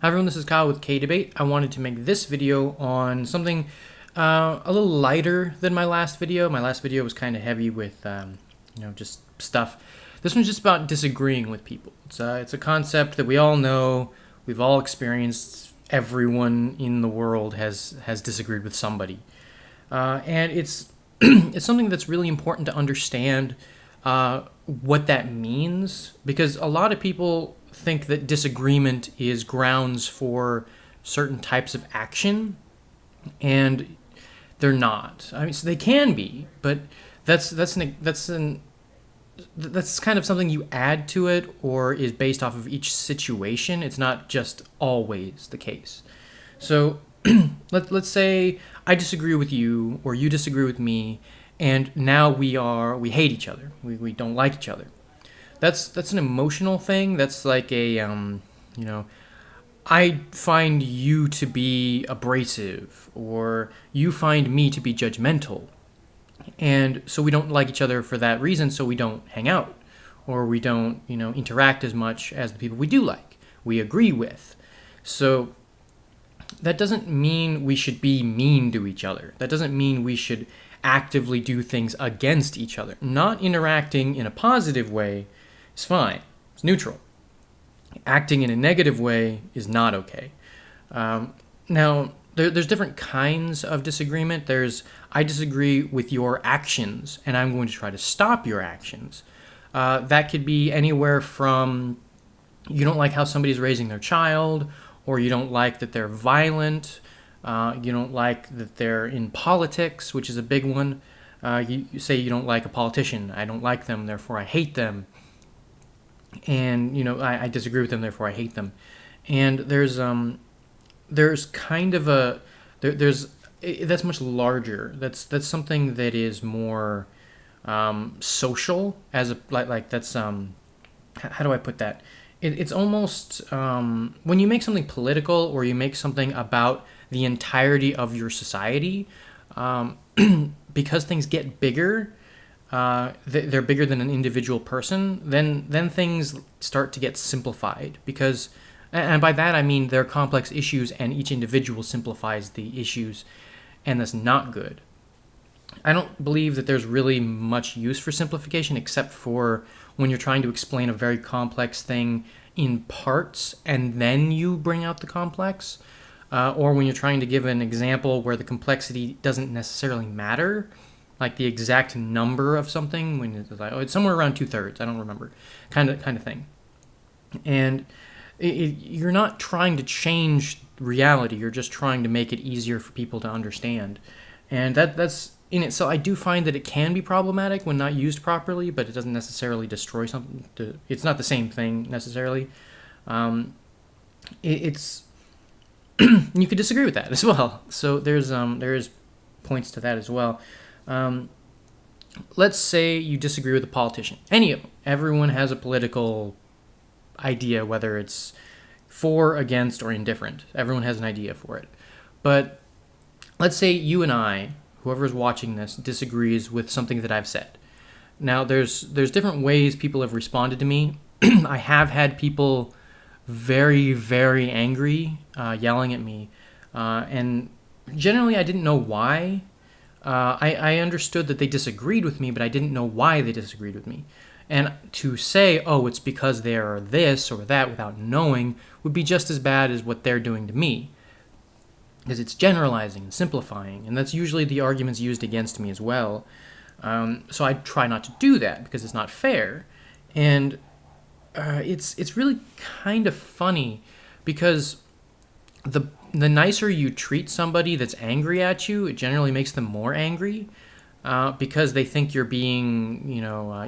Hi everyone, this is Kyle with kayDbait. I wanted to make this video on something a little lighter than my last video. My last video was kind of heavy with, just stuff. This one's just about disagreeing with people. It's a concept that we all know, we've all experienced. Everyone in the world has disagreed with somebody, and it's it's something that's really important to understand what that means, because a lot of people think that disagreement is grounds for certain types of action, and they're not. I mean, so they can be, but that's kind of something you add to it, or is based off of each situation. It's not just always the case. So let's say I disagree with you, or you disagree with me, and now we hate each other. We don't like each other. That's an emotional thing. That's like a I find you to be abrasive, or you find me to be judgmental, and so we don't like each other for that reason. So we don't hang out, or we don't interact as much as the people we do like, we agree with. So that doesn't mean we should be mean to each other. That doesn't mean we should actively do things against each other. Not interacting in a positive way is fine. It's neutral. Acting in a negative way is not okay. Now, there's different kinds of disagreement. I disagree with your actions, and I'm going to try to stop your actions. That could be anywhere from you don't like how somebody's raising their child, or you don't like that they're violent, you don't like that they're in politics, which is a big one. You say you don't like a politician. I don't like them, therefore I hate them. And I disagree with them, therefore I hate them. And there's kind of that's much larger. That's something that is more social, as a like that's how do I put that? It's almost when you make something political, or you make something about the entirety of your society, because things get bigger. They're bigger than an individual person, then things start to get simplified, because, and by that I mean they're complex issues and each individual simplifies the issues, and that's not good. I don't believe that there's really much use for simplification, except for when you're trying to explain a very complex thing in parts and then you bring out the complex, or when you're trying to give an example where the complexity doesn't necessarily matter, like the exact number of something, when it's like, it's somewhere around 2/3, I don't remember, kind of thing. And you're not trying to change reality, you're just trying to make it easier for people to understand. And that's in it. So I do find that it can be problematic when not used properly, but it doesn't necessarily destroy something. It's not the same thing necessarily. It's you could disagree with that as well. So there is points to that as well. Let's say you disagree with a politician. Any of them. Everyone has a political idea, whether it's for, against, or indifferent. Everyone has an idea for it. But let's say you and I, whoever's watching this, disagrees with something that I've said. Now, there's different ways people have responded to me. I have had people very, very angry, yelling at me. And generally, I didn't know why. I understood that they disagreed with me, but I didn't know why they disagreed with me. And to say, oh, it's because they're this or that without knowing would be just as bad as what they're doing to me, because it's generalizing and simplifying, and that's usually the arguments used against me as well. So I try not to do that, because it's not fair. And it's really kind of funny, because the nicer you treat somebody that's angry at you, it generally makes them more angry, because they think you're being,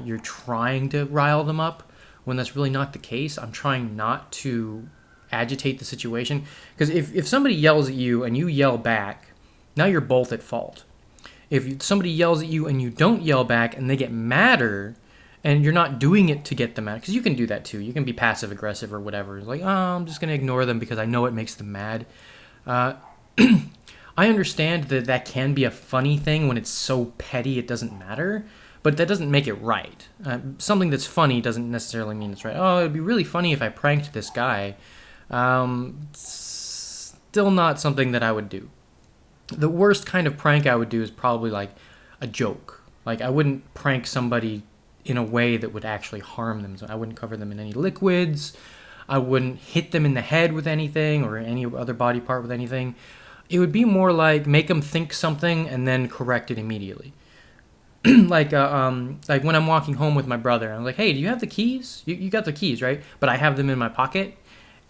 you're trying to rile them up, when that's really not the case. I'm trying not to agitate the situation, because if somebody yells at you and you yell back, now you're both at fault. If somebody yells at you and you don't yell back and they get madder, and you're not doing it to get them mad, because you can do that too. You can be passive aggressive or whatever. It's like, oh, I'm just going to ignore them because I know it makes them mad. I understand that can be a funny thing when it's so petty it doesn't matter, but that doesn't make it right. Something that's funny doesn't necessarily mean it's right. Oh, it'd be really funny if I pranked this guy. Still not something that I would do. The worst kind of prank I would do is probably like a joke. Like I wouldn't prank somebody in a way that would actually harm them. So I wouldn't cover them in any liquids. I wouldn't hit them in the head with anything or any other body part with anything. It would be more like make them think something and then correct it immediately. Like when I'm walking home with my brother, I'm like, hey, do you have the keys? You got the keys, right? But I have them in my pocket.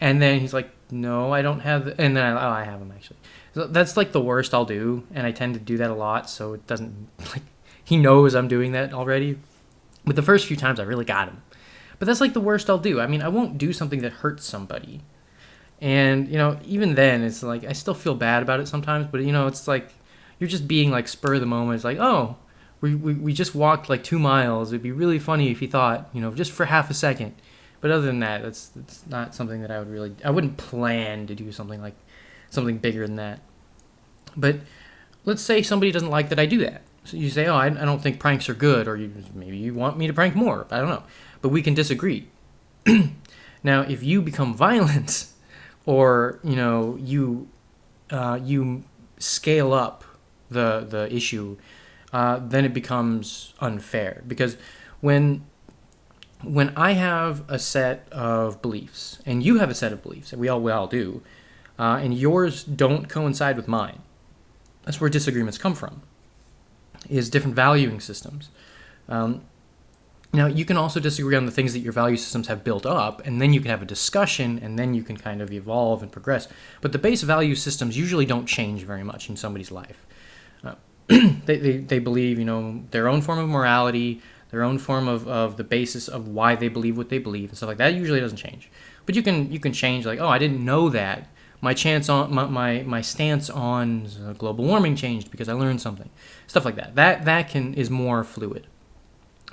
And then he's like, no, I don't have and then I have them actually. So that's like the worst I'll do. And I tend to do that a lot. So it doesn't, like, he knows I'm doing that already. But the first few times I really got him. But that's like the worst I'll do. I mean, I won't do something that hurts somebody. And, even then, it's like, I still feel bad about it sometimes. But, it's like, you're just being like spur of the moment. It's like, oh, we just walked like 2 miles. It'd be really funny if he thought, just for half a second. But other than that, it's not something that I wouldn't plan to do something bigger than that. But let's say somebody doesn't like that I do that. So you say, oh, I don't think pranks are good, or maybe you want me to prank more. I don't know. But we can disagree. Now, if you become violent, or you scale up the issue, then it becomes unfair. Because when I have a set of beliefs and you have a set of beliefs, and we all do, and yours don't coincide with mine, that's where disagreements come from. Is different valuing systems. Now, you can also disagree on the things that your value systems have built up, and then you can have a discussion, and then you can kind of evolve and progress. But the base value systems usually don't change very much in somebody's life. They believe, their own form of morality, their own form of the basis of why they believe what they believe, and stuff like that. Usually doesn't change. But you can change, like, oh, I didn't know that. My stance on global warming changed because I learned something. Stuff like that. That is more fluid.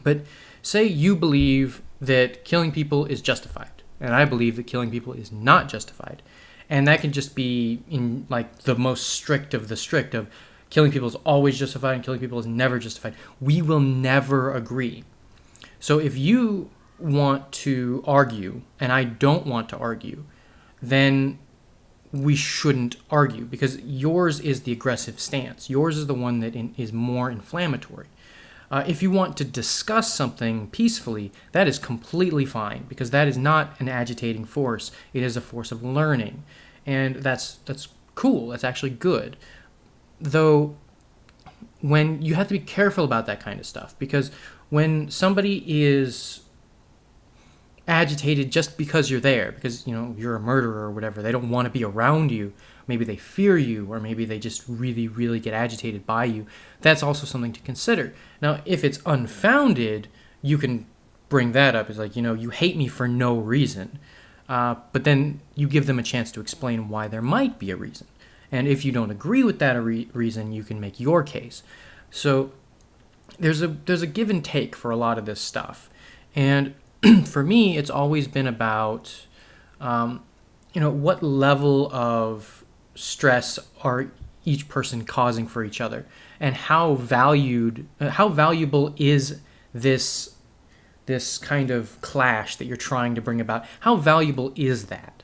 But say you believe that killing people is justified, and I believe that killing people is not justified. And that can just be in like the most strict of the strict of killing people is always justified and killing people is never justified. We will never agree. So if you want to argue and I don't want to argue, then we shouldn't argue because yours is the aggressive stance. Yours is the one that is more inflammatory. If you want to discuss something peacefully, that is completely fine because that is not an agitating force. It is a force of learning. And that's cool. That's actually good. Though when you have to be careful about that kind of stuff because when somebody is agitated just because you're there, because you're a murderer or whatever, they don't want to be around you, maybe they fear you, or maybe they just really, really get agitated by you, that's also something to consider. Now, if it's unfounded, you can bring that up. It's like, you hate me for no reason, but then you give them a chance to explain why there might be a reason. And if you don't agree with that reason, you can make your case. So there's a give and take for a lot of this stuff. And for me, it's always been about, what level of stress are each person causing for each other, and how valuable is this kind of clash that you're trying to bring about? How valuable is that?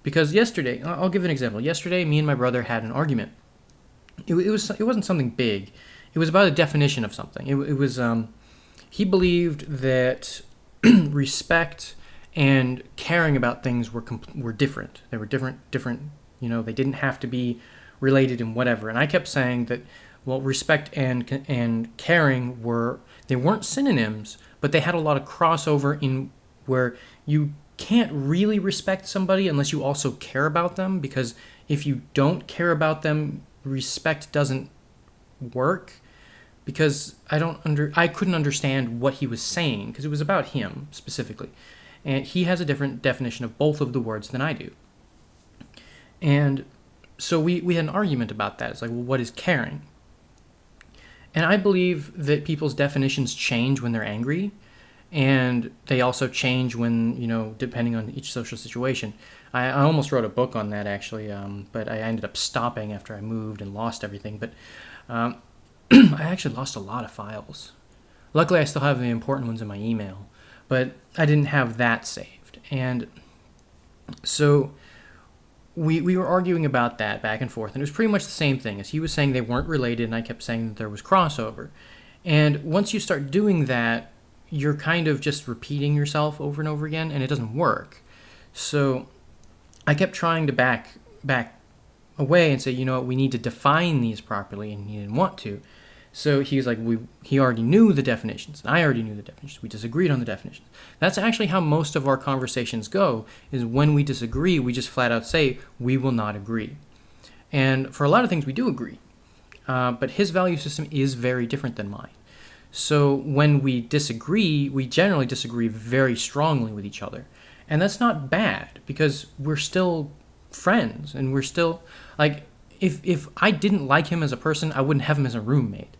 Because yesterday, I'll give an example. Yesterday, me and my brother had an argument. It wasn't something big. It was about a definition of something. It was he believed that respect and caring about things were different. They were different. They didn't have to be related in whatever. And I kept saying that, well, respect and caring weren't synonyms, but they had a lot of crossover in where you can't really respect somebody unless you also care about them, because if you don't care about them, respect doesn't work. Because I couldn't understand what he was saying because it was about him specifically, and he has a different definition of both of the words than I do. And so we had an argument about that. It's like, well, what is caring? And I believe that people's definitions change when they're angry, and they also change when, depending on each social situation. I almost wrote a book on that, actually, but I ended up stopping after I moved and lost everything. But I actually lost a lot of files. Luckily, I still have the important ones in my email, but I didn't have that saved. And so we were arguing about that back and forth, and it was pretty much the same thing. As he was saying they weren't related, and I kept saying that there was crossover. And once you start doing that, you're kind of just repeating yourself over and over again, and it doesn't work. So I kept trying to back away and say, you know what, we need to define these properly, and he didn't want to. So he was like, he already knew the definitions, and I already knew the definitions. We disagreed on the definitions. That's actually how most of our conversations go, is when we disagree, we just flat out say, we will not agree. And for a lot of things, we do agree. But his value system is very different than mine. So when we disagree, we generally disagree very strongly with each other. And that's not bad, because we're still friends, and we're still, like, if I didn't like him as a person, I wouldn't have him as a roommate.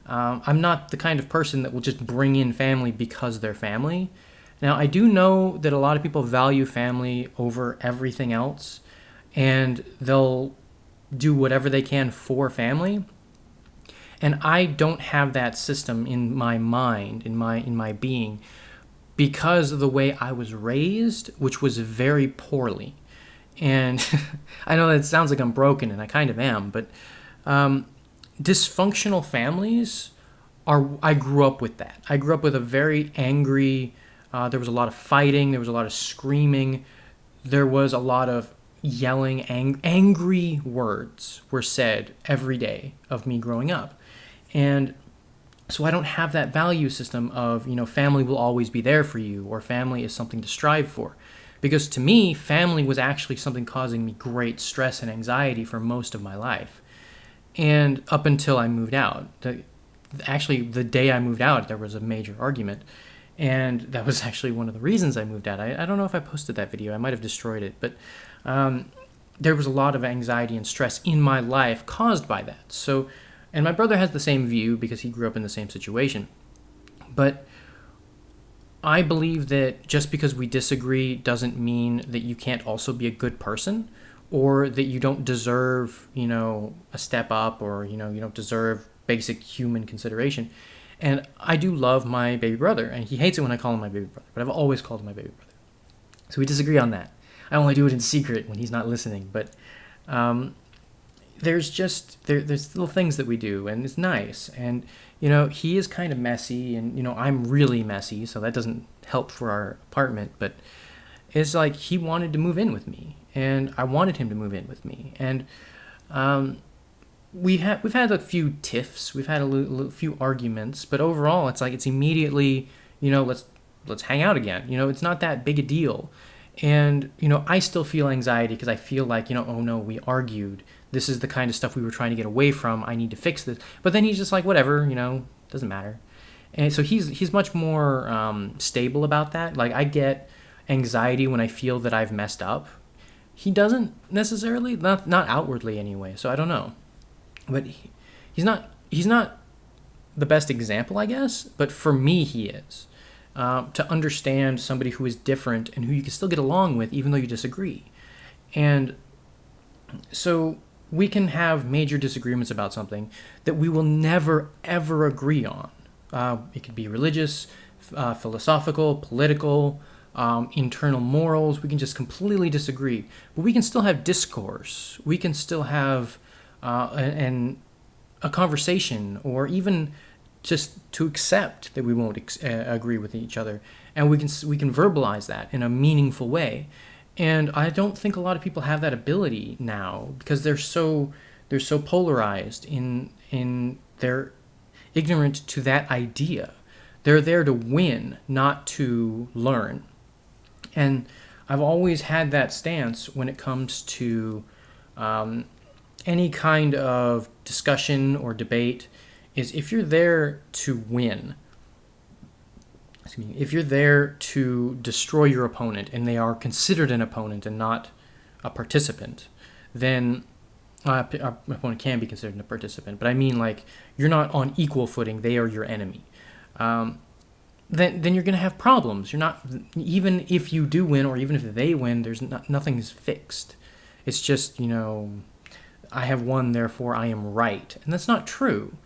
I'm not the kind of person that will just bring in family because they're family. Now, I do know that a lot of people value family over everything else, and they'll do whatever they can for family. And I don't have that system in my mind, in my being, because of the way I was raised, which was very poorly. And I know that it sounds like I'm broken, and I kind of am, but dysfunctional families I grew up with that. I grew up with a very angry, there was a lot of fighting, there was a lot of screaming, there was a lot of yelling, angry words were said every day of me growing up. And so I don't have that value system of, family will always be there for you, or family is something to strive for. Because to me, family was actually something causing me great stress and anxiety for most of my life. And up until I moved out. Actually, the day I moved out, there was a major argument. And that was actually one of the reasons I moved out. I don't know if I posted that video. I might have destroyed it. But there was a lot of anxiety and stress in my life caused by that. So, and my brother has the same view because he grew up in the same situation. But I believe that just because we disagree doesn't mean that you can't also be a good person, or that you don't deserve, a step up, or, you don't deserve basic human consideration. And I do love my baby brother, and he hates it when I call him my baby brother, but I've always called him my baby brother. So we disagree on that. I only do it in secret when he's not listening, but there's little things that we do, and it's nice. And he is kind of messy, and I'm really messy, so that doesn't help for our apartment. But it's like he wanted to move in with me, and I wanted him to move in with me. And we've had a few tiffs, we've had a few arguments, but overall it's like it's immediately let's hang out again. It's not that big a deal. And I still feel anxiety because I feel like oh no, we argued. This is the kind of stuff we were trying to get away from. I need to fix this. But then he's just like, whatever, doesn't matter. And so he's much more stable about that. Like, I get anxiety when I feel that I've messed up. He doesn't necessarily, not outwardly anyway. So I don't know. But he's not the best example, I guess. But for me, he is. To understand somebody who is different and who you can still get along with even though you disagree. And so we can have major disagreements about something that we will never, ever agree on. It could be religious, philosophical, political, internal morals. We can just completely disagree. But we can still have discourse. We can still have a conversation, or even just to accept that we won't agree with each other. And we can verbalize that in a meaningful way. And I don't think a lot of people have that ability now, because they're so polarized in their ignorant to that idea. They're there to win, not to learn. And I've always had that stance when it comes to any kind of discussion or debate, is if you're there to win, if you're there to destroy your opponent, and they are considered an opponent and not a participant, then our opponent can be considered a participant. But I mean, like, you're not on equal footing. They are your enemy. Then you're going to have problems. You're not, even if you do win, or even if they win, nothing's fixed. It's just, I have won, therefore I am right. And that's not true.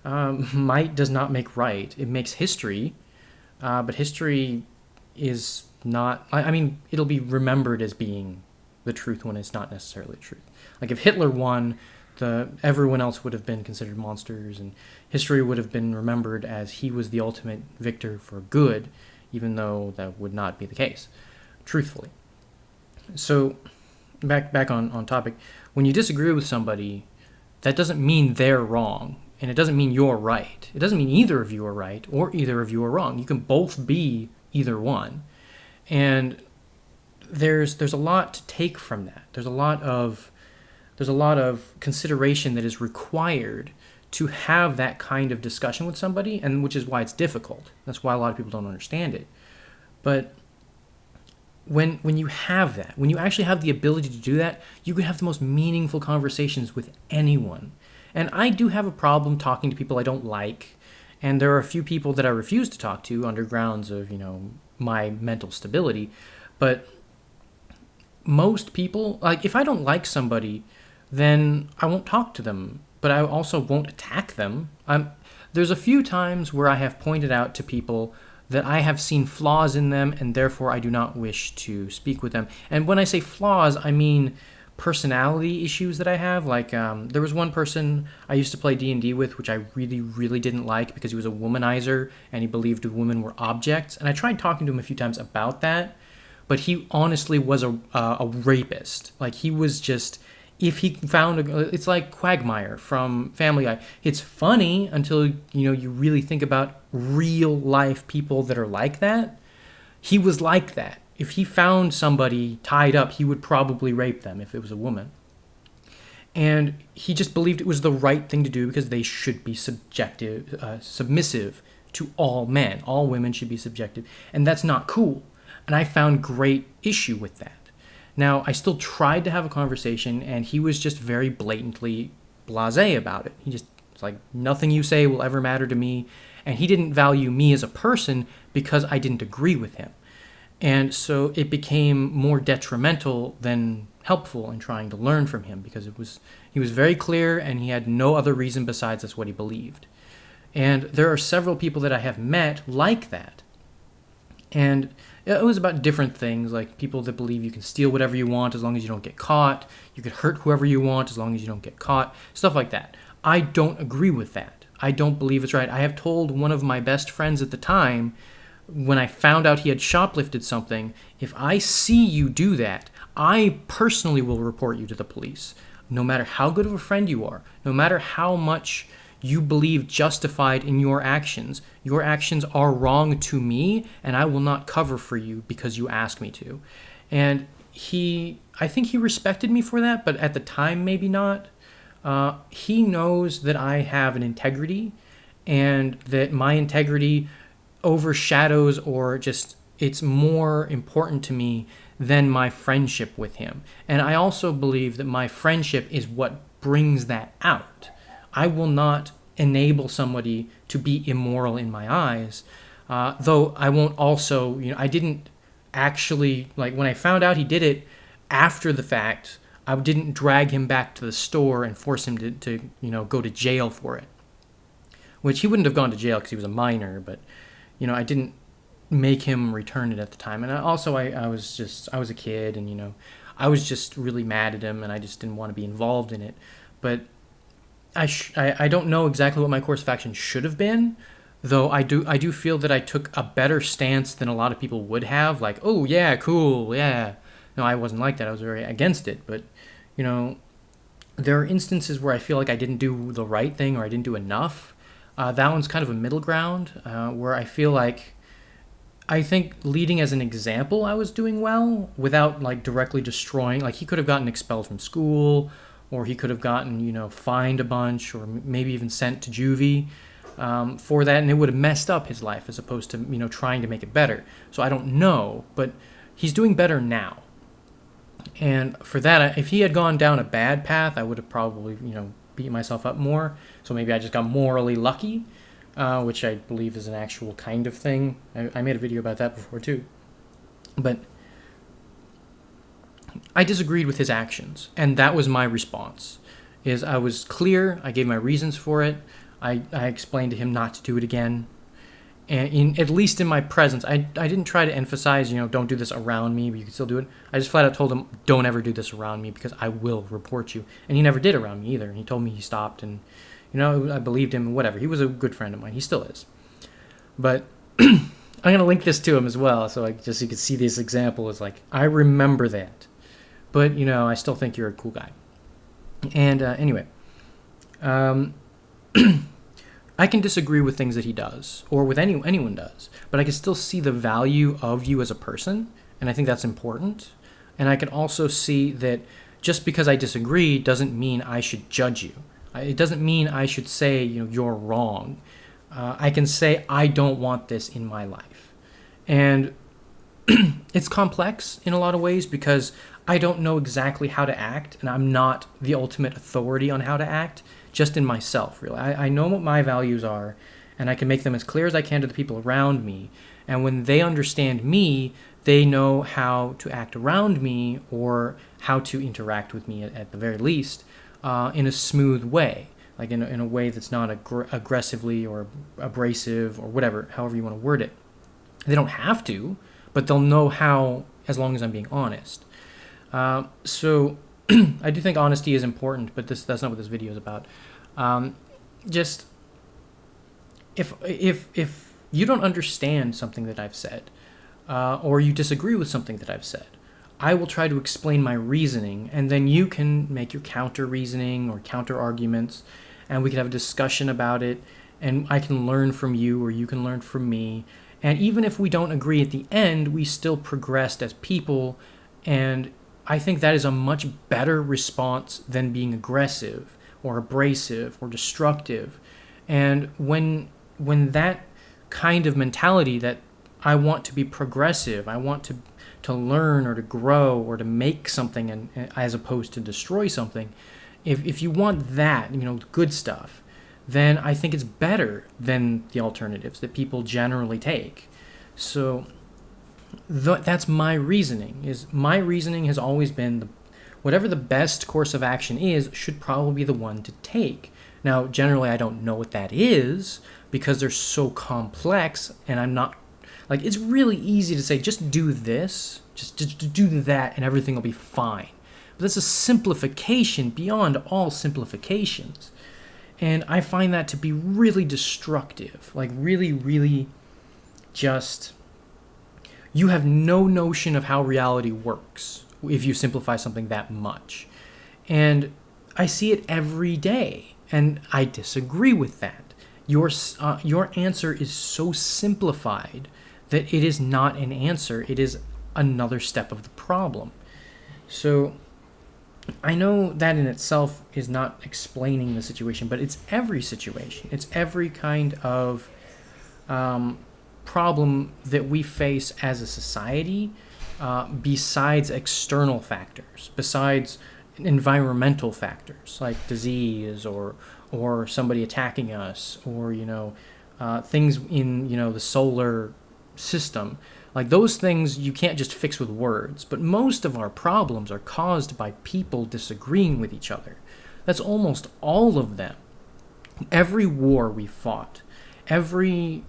Might does not make right. It makes history. But history is not, I mean, it'll be remembered as being the truth when it's not necessarily the truth. Like if Hitler won, everyone else would have been considered monsters, and history would have been remembered as he was the ultimate victor for good, even though that would not be the case, truthfully. So back on topic, when you disagree with somebody, that doesn't mean they're wrong, and it doesn't mean you're right. It doesn't mean either of you are right or either of you are wrong. You can both be either one. And there's a lot to take from that. There's a lot of consideration that is required to have that kind of discussion with somebody, and which is why it's difficult. That's why a lot of people don't understand it. But when you have that, when you actually have the ability to do that, you can have the most meaningful conversations with anyone. And I do have a problem talking to people I don't like, and there are a few people that I refuse to talk to under grounds of, my mental stability. But most people, like if I don't like somebody, then I won't talk to them, but I also won't attack them. There's a few times where I have pointed out to people that I have seen flaws in them, and therefore I do not wish to speak with them. And when I say flaws, I mean personality issues that I have. Like there was one person I used to play D&D with, which I really, really didn't like because he was a womanizer and he believed women were objects. And I tried talking to him a few times about that, but he honestly was a rapist. Like he was just, if he found it's like Quagmire from Family Guy. It's funny until you really think about real life people that are like that. He was like that. If he found somebody tied up, he would probably rape them if it was a woman. And he just believed it was the right thing to do because they should be submissive to all men. All women should be subjective. And that's not cool. And I found great issue with that. Now, I still tried to have a conversation, and he was just very blatantly blasé about it. It's like, nothing you say will ever matter to me. And he didn't value me as a person because I didn't agree with him. And so it became more detrimental than helpful in trying to learn from him because he was very clear and he had no other reason besides that's what he believed. And there are several people that I have met like that. And it was about different things, like people that believe you can steal whatever you want as long as you don't get caught. You can hurt whoever you want as long as you don't get caught. Stuff like that. I don't agree with that. I don't believe it's right. I have told one of my best friends at the time, when I found out he had shoplifted something, if I see you do that, I personally will report you to the police. No matter how good of a friend you are, no matter how much you believe justified in your actions are wrong to me, and I will not cover for you because you ask me to. And I think he respected me for that, but at the time, maybe not. He knows that I have an integrity, and that my integrity overshadows, or just it's more important to me than my friendship with him. And I also believe that my friendship is what brings that out. I will not enable somebody to be immoral in my eyes, though I won't also, I didn't actually, like when I found out he did it after the fact, I didn't drag him back to the store and force him to go to jail for it. Which he wouldn't have gone to jail because he was a minor, but I didn't make him return it at the time. And I was a kid, and I was just really mad at him, and I just didn't want to be involved in it. But I don't know exactly what my course of action should have been, though I do feel that I took a better stance than a lot of people would have. Like, oh yeah, cool, yeah. No, I wasn't like that. I was very against it. But there are instances where I feel like I didn't do the right thing or I didn't do enough. That one's kind of a middle ground, where I think leading as an example, I was doing well without like directly destroying. Like he could have gotten expelled from school, or he could have gotten, fined a bunch, or maybe even sent to juvie for that, and it would have messed up his life as opposed to, trying to make it better. So I don't know, but he's doing better now. And for that, if he had gone down a bad path, I would have probably, beat myself up more. So maybe I just got morally lucky, which I believe is an actual kind of thing. I made a video about that before too. But I disagreed with his actions, and that was my response. I was clear, I gave my reasons for it, I explained to him not to do it again, and at least in my presence. I didn't try to emphasize, don't do this around me, but you can still do it. I just flat out told him, don't ever do this around me because I will report you. And he never did around me either. And he told me he stopped, and I believed him. Whatever. He was a good friend of mine. He still is. But I'm gonna link this to him as well, so you can see this example is like, I remember that, but I still think you're a cool guy. And anyway, I can disagree with things that he does, or with anyone does, but I can still see the value of you as a person, and I think that's important. And I can also see that just because I disagree doesn't mean I should judge you. It doesn't mean I should say, you're wrong. I can say, I don't want this in my life. And it's complex in a lot of ways because I don't know exactly how to act, and I'm not the ultimate authority on how to act, just in myself, really. I know what my values are, and I can make them as clear as I can to the people around me. And when they understand me, they know how to act around me or how to interact with me at the very least in a smooth way, like in a way that's not aggressively or abrasive or whatever, however you want to word it. They don't have to, but they'll know how as long as I'm being honest. So I do think honesty is important, but that's not what this video is about. Just if you don't understand something that I've said, or you disagree with something that I've said, I will try to explain my reasoning, and then you can make your counter reasoning or counter arguments, and we can have a discussion about it, and I can learn from you, or you can learn from me. And even if we don't agree at the end, we still progressed as people, and I think that is a much better response than being aggressive or abrasive or destructive. And when that kind of mentality, that I want to be progressive, I want to learn or to grow or to make something, and as opposed to destroy something, if you want that, good stuff, then I think it's better than the alternatives that people generally take. So that's my reasoning. My reasoning has always been whatever the best course of action is should probably be the one to take. Now, generally, I don't know what that is because they're so complex, and I'm not, like, it's really easy to say, just do this, just do that, and everything will be fine. But that's a simplification beyond all simplifications. And I find that to be really destructive, like really, really just, you have no notion of how reality works if you simplify something that much. And I see it every day, and I disagree with that. Your answer is so simplified that it is not an answer. It is another step of the problem. So I know that in itself is not explaining the situation, but it's every situation. It's every kind of problem that we face as a society, besides external factors, besides environmental factors like disease or somebody attacking us, or things in the solar system. Like, those things you can't just fix with words, but most of our problems are caused by people disagreeing with each other. That's almost all of them. Every war we fought, every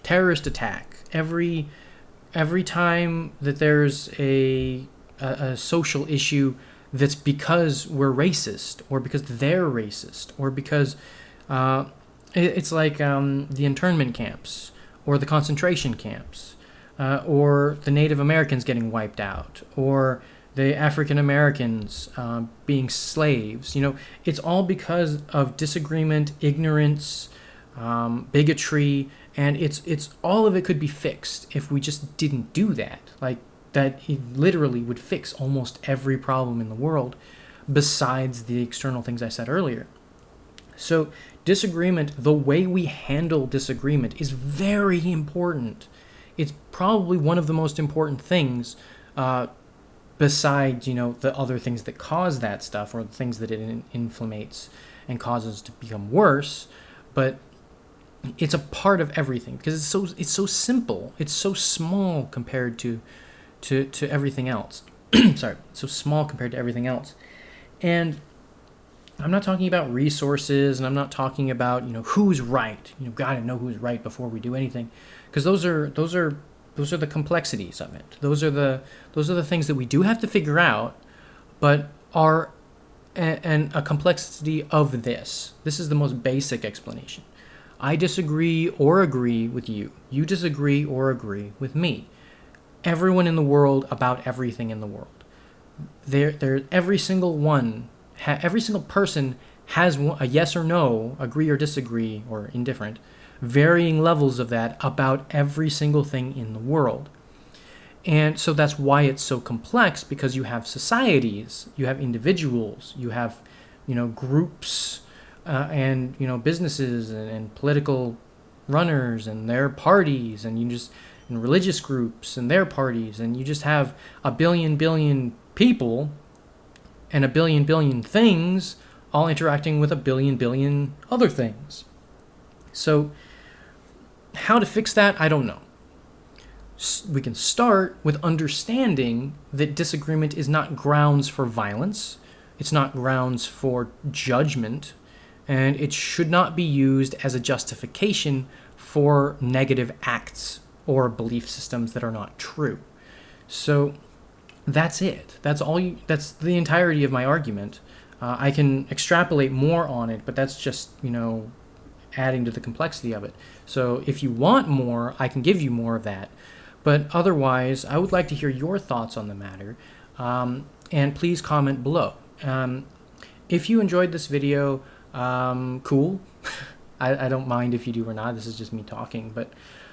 terrorist attack, every time that there's a social issue that's because we're racist, or because they're racist, or because it's like the internment camps, or the concentration camps, or the Native Americans getting wiped out, or the African Americans being slaves. It's all because of disagreement, ignorance, bigotry, and it's all of it could be fixed if we just didn't do that. Like, that it literally would fix almost every problem in the world, besides the external things I said earlier. So disagreement, the way we handle disagreement, is very important. It's probably one of the most important things, besides, the other things that cause that stuff, or the things that it inflammates and causes to become worse. But it's a part of everything because it's so simple. It's so small compared to everything else. Sorry, it's so small compared to everything else. And I'm not talking about resources, and I'm not talking about, who's right. Got to know who's right before we do anything, because those are the complexities of it. Those are the things that we do have to figure out, but are a complexity of this. This is the most basic explanation. I disagree or agree with you. You disagree or agree with me. Everyone in the world about everything in the world. Every single person has a yes or no, agree or disagree, or indifferent, varying levels of that about every single thing in the world. And so that's why it's so complex, because you have societies, you have individuals, you have, groups, and, businesses and political runners and their parties, and and religious groups and their parties, and you just have a billion people and a billion things all interacting with a billion other things. So how to fix that, I don't know. We can start with understanding that disagreement is not grounds for violence. It's not grounds for judgment. And it should not be used as a justification for negative acts or belief systems that are not true. So that's it. That's the entirety of my argument. I can extrapolate more on it, but that's just, adding to the complexity of it. So if you want more, I can give you more of that. But otherwise, I would like to hear your thoughts on the matter, and please comment below. If you enjoyed this video, cool. I don't mind if you do or not. This is just me talking. But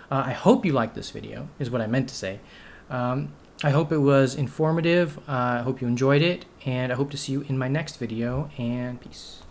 I hope you liked this video, is what I meant to say. I hope it was informative. I hope you enjoyed it. And I hope to see you in my next video. And peace.